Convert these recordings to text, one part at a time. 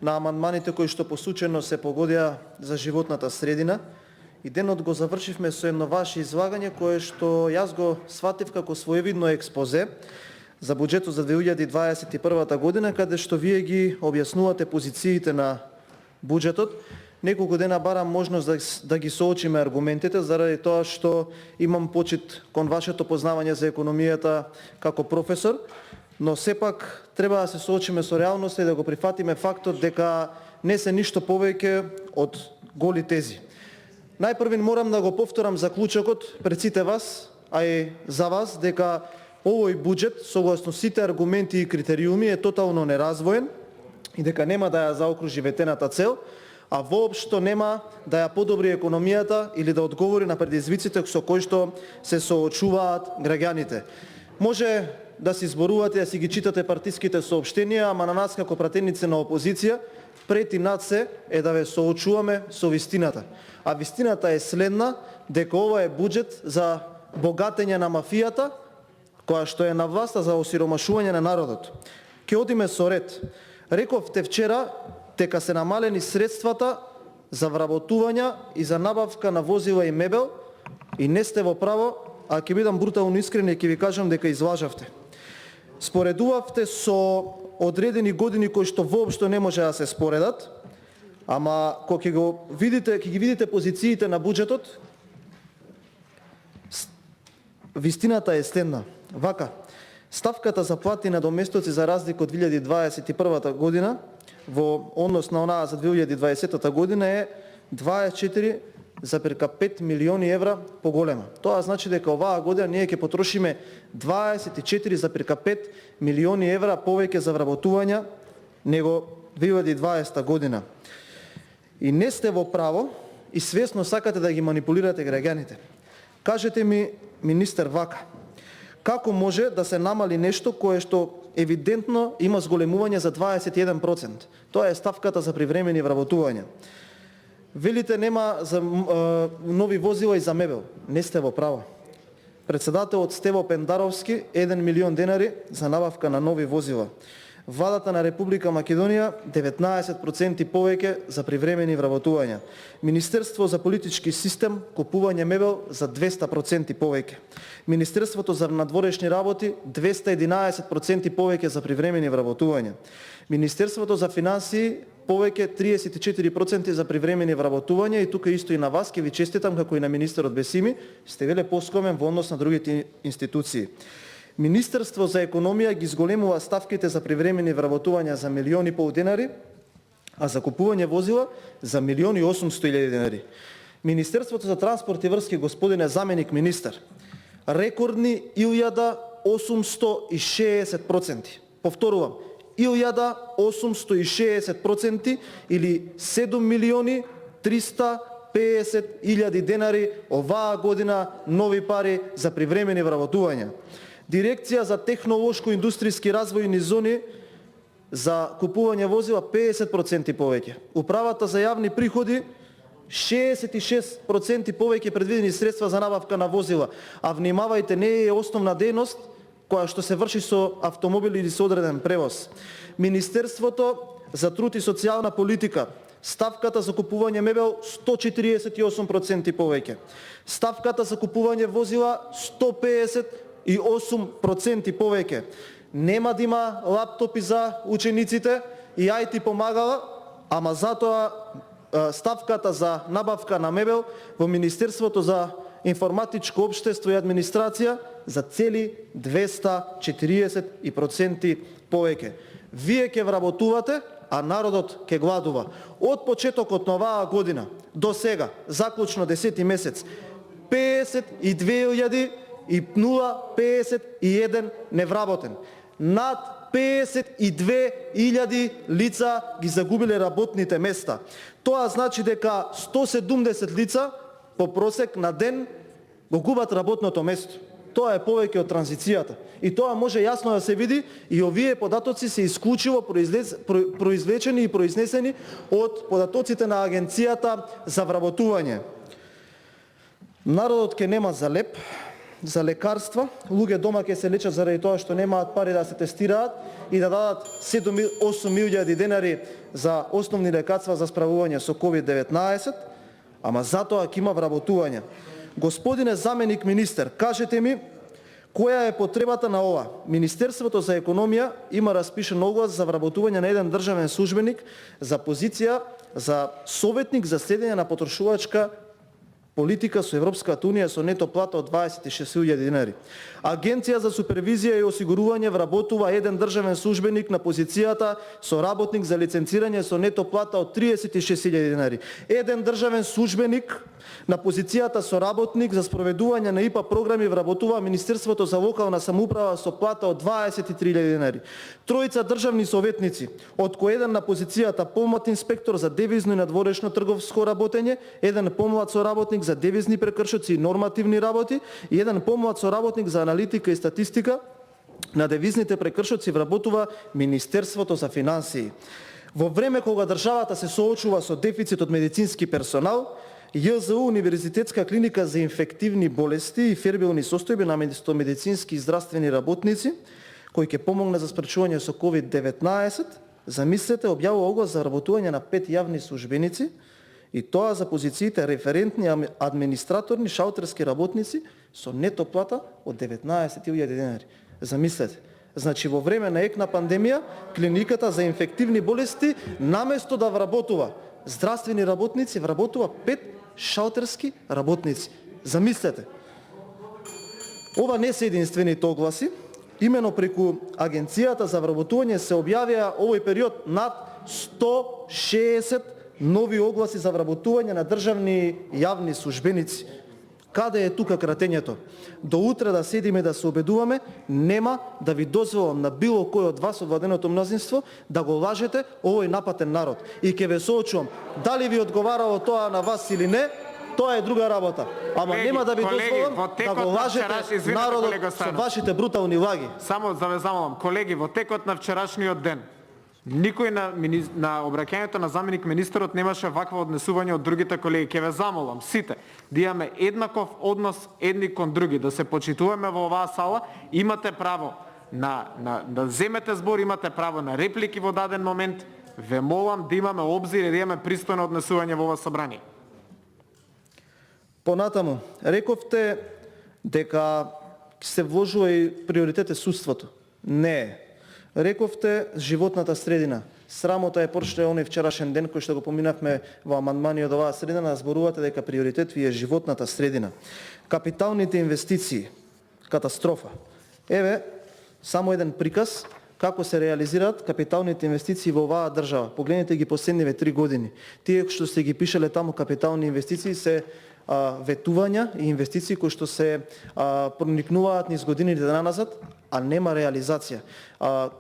на амандманите кои што посучено се погодија за животната средина. И денот го завршивме со едно ваше излагање кое што јас го сватив како своевидно експозе за буџетот за 2021 година, каде што вие ги објаснувате позициите на буџетот. Неколку дена барам можност да ги соочиме аргументите, заради тоа што имам почит кон вашето познавање за економијата како професор, но сепак треба да се соочиме со реалноста и да го прифатиме фактот дека не се ништо повеќе од голи тези. Најпрвен морам да го повторам заклучокот пред сите вас, а и за вас, дека овој буџет, согласно сите аргументи и критериуми, е тотално неразвоен и дека нема да ја заокружи ветената цел, а воопшто нема да ја подобри економијата или да одговори на предизвиците со кои што се соочуваат граѓаните. Може да се изборувате, да си ги читате партиските соопштенија, ама на нас како пратеници на опозиција, пред и над се е да ве соочуваме со вистината. А вистината е следна, дека ова е буџет за богатење на мафијата, која што е на власта, за осиромашување на народот. Ке одиме со ред. Рековте вчера дека се намалени средствата за вработување и за набавка на возила и мебел, и не сте во право, а ќе бидам брутално искрен и ќе ви кажам дека излажавте. Споредувавте со одредени години кои што воопшто не може да се споредат, ама кога ќе ги видите позициите на буџетот, вистината е следна. Вака, ставката за плати на доместоци за разлика од 2021 година во однос на онаа за 2020 година е 24,5 милиони евра поголема. Тоа значи дека оваа година ние ќе потрошиме 24,5 милиони евра повеќе за вработување него 2020 година. И не сте во право и свесно сакате да ги манипулирате граѓаните. Кажете ми, министер, вака, како може да се намали нешто кое што евидентно има зголемување за 21%? Тоа е ставката за привремени вработувања. Велите нема за нови возила и за мебел. Не сте во право. Председателот Стево Пендаровски 1 милион денари за набавка на нови возила. Владата на Република Македонија 19% повеќе за привремени вработувања. Министерство за политички систем купување мебел за 200% повеќе. Министерството за надворешни работи 211% повеќе за привремени вработувања. Министерството за финансии повеќе 34% за привремени вработувања, и тука исто и на вас ќе ви честитам како и на министерот Бесими, сте веле поскромен во однос на другите институции. Министерство за економија ги зголемува ставките за привремени вработувања за 1,5 милиони денари, а за купување возила за 1,8 милиони денари. Министерството за транспорт и врски, господине заменик министер, рекордни 1860%. Повторувам, 1860% или 7.350.000 денари оваа година нови пари за привремени вработувања. Дирекција за технолошко-индустријски развојни зони за купување возила 50% повеќе. Управата за јавни приходи 66% повеќе предвидени средства за набавка на возила, а внимавајте, не е основна дејност која што се врши со автомобили или со одреден превоз. Министерството за труд и социјална политика, ставката за купување мебел 148% повеќе. Ставката за купување возила 158% повеќе. Нема да има лаптопи за учениците и IT помагала, ама затоа ставката за набавка на мебел во Министерството за информатичко општество и администрација за цели 240% повеќе. Вие ќе вработувате, а народот ќе гладува. Од почетокот на оваа година до сега, заклучно 10 месец, 52.051 невработен. Над 52.000 лица ги загубиле работните места. Тоа значи дека 170 лица по просек на ден го губат работното место. Тоа е повеќе од транзицијата. И тоа може јасно да се види, и овие податоци се исклучиво произвлечени и произнесени од податоците на Агенцијата за вработување. Народот ќе нема за леп, за лекарства, луѓе дома ќе се лечат заради тоа што немаат пари да се тестираат и да дадат 7-8.000 денари за основни лекарства за справување со COVID-19, ама затоа ќе има вработување. Господине заменик министер, кажете ми која е потребата на ова? Министерството за економија има распишен оглас за вработување на еден државен службеник за позиција за советник за следење на потрошувачка политика со Европската унија со нето плата од 26.000 денари. Агенција за супервизија и осигурување вработува еден државен службеник на позицијата со работник за лиценцирање со нето плата од 36.000 денари. Еден државен службеник на позицијата со работник за спроведување на ИПА програми вработува Министерството за локална самоуправа со плата од 23.000 денари. Тројца државни советници, од кој еден на позицијата помлад инспектор за девизно и надворешно трговско работење, еден помлад соработник за девизни прекршоци и нормативни работи и еден помлад соработник за аналитика и статистика на девизните прекршоци вработува Министерството за финансии. Во време кога државата се соочува со дефицит од медицински персонал, ЈЗУ Универзитетска клиника за инфективни болести и фербилни состојби наместо медицински и здравствени работници, кој ќе помогне за спречување со COVID-19, замислете, објавува оглас за работување на 5 јавни службеници, и тоа за позициите референтни администраторни шалтерски работници со нето плата од 19.000 денари. Замислете. Значи во време на екна пандемија, клиниката за инфективни болести наместо да вработува здравствени работници, вработува 5 шалтерски работници. Замислете. Ова не се единствените огласи. Имено преку Агенцијата за вработување се објавија овој период над 160 нови огласи за вработување на државни јавни службеници. Каде е тука кратењето? До утре да седиме да се обедуваме, нема да ви дозволам на било кој од вас од владеното мнозинство да го лажете овој напатен народ. И ќе ве соочувам, дали ви одговарало тоа на вас или не, тоа е друга работа. Ама нема да ви дозволам да го лажете народот со вашите брутални лаги. Само да ве замолам, колеги, во текот на вчерашниот ден, никој на обраќањето на заменик министерот немаше вакво однесување од другите колеги. Ке ве замолам сите да имаме еднаков однос едни кон други, да се почитуваме во оваа сала. Имате право да земете збор, имате право на реплики во даден момент. Ве молам да имаме обзир и да имаме пристојно однесување во ова собрание. Понатаму, рековте дека се вложува и приоритет е судството. Не е. Рековте животната средина. Срамота е порште оној вчерашен ден кој што го поминавме во амандмани од оваа средина, зборувате дека приоритет ви е животната средина. Капиталните инвестиции. Катастрофа. Еве, само еден приказ како се реализираат капиталните инвестиции во оваа држава. Погледнете ги последниве 3 години. Тие што сте ги пишале таму капитални инвестиции се ветувања и инвестиции кои што се проникнуваат низ годините наназад, а нема реализација.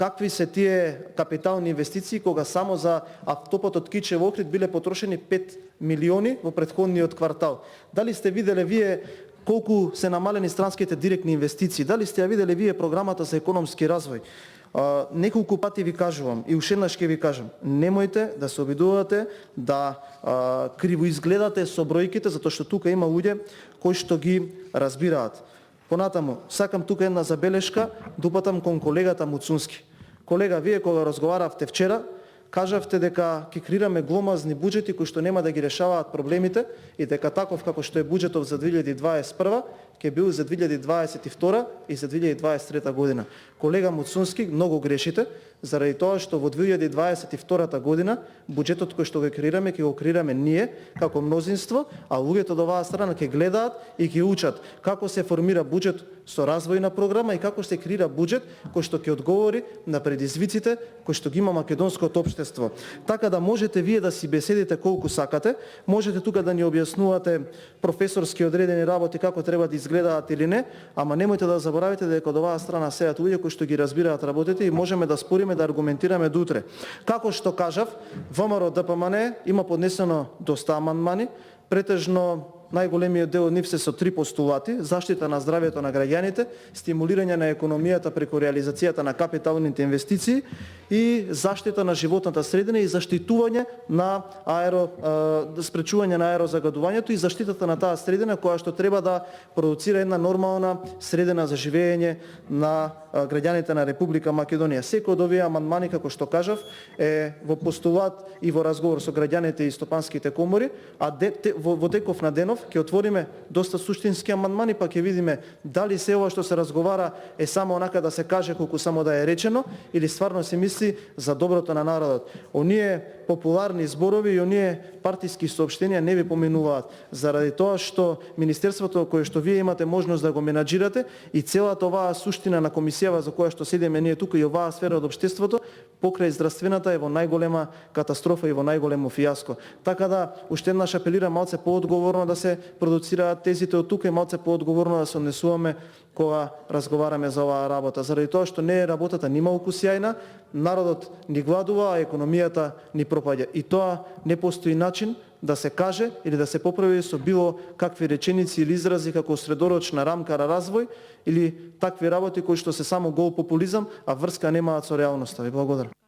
Какви се тие капитални инвестиции кога само за автопатот Кичево Охрид биле потрошени 5 милиони во претходниот квартал? Дали сте виделе вие колку се намалени странските директни инвестиции? Дали сте ја виделе вие програмата за економски развој? Неколку пати ви кажувам и уште еднаш ќе ви кажам, немојте да се обидувате да кривоизгледате со бројките, затоа што тука има луѓе кои што ги разбираат. Понатаму, сакам тука една забелешка, допатам кон колегата Муцунски. Колега, вие кога разговаравте вчера, кажавте дека ќе креираме гломазни буџети кои што нема да ги решаваат проблемите и дека таков како што е буџетов за 2021 ќе бил за 2022 и за 2023 година. Колега Муцунски, многу грешите, заради тоа што во 2022 година буџетот кој што го креираме, ќе го креираме ние како мнозинство, а луѓето од оваа страна ќе гледаат и ќе учат како се формира буџет со развојна програма и како се креира буџет кој што ќе одговори на предизвиците кои што ги има македонското општество. Така да можете вие да си беседите колку сакате, можете тука да ни објаснувате професорски одредени работи како треба да изгледаат или не, ама немојте да заборавите дека од оваа страна сеат луѓе кои што ги разбираат работите и можеме да спориме, да аргументираме до утре. Како што кажав, ВМРО ДПМН има поднесено доста амандмани, претежно најголемиот дел од нив се со 3 постулати: заштита на здравјето на граѓаните, стимулирање на економијата преку реализацијата на капиталните инвестиции и заштита на животната средина и заштитување на спречување на аерозагадувањето и заштитата на таа средина која што треба да продуцира една нормална средина за живење на граѓаните на Република Македонија. Секој од овие амандмани, како што кажав, е во постулат и во разговор со граѓаните и стопанските комори, а во теков на денов ќе отвориме доста суштински амандмани, па ќе видиме дали се ова што се разговара е само онака да се каже колку само да е речено или стварно се мисли за доброто на народот. Оние популарни зборови и оние партиски соопштенија не ви поминуваат, заради тоа што министерството кое што вие имате можност да го менаџирате и целата оваа суштина на комисијава за која што седиме ние тука и оваа сфера од општеството покрај здравствената е во најголема катастрофа и во најголемо фијаско. Така да уште еднаш апелирам малце поодговорно да се продуцираат тезите од тука и малце поодговорно да се однесуваме кога разговараме за оваа работа, заради тоа што не е работата нималку сјајна, народот ни гладува, а економијата ни пропаѓа. И тоа не постои начин да се каже или да се поправи со било какви реченици или изрази како средорочна рамка на развој или такви работи кои што се само гол популизам, а врска немаат со реалноста. Ви благодарам.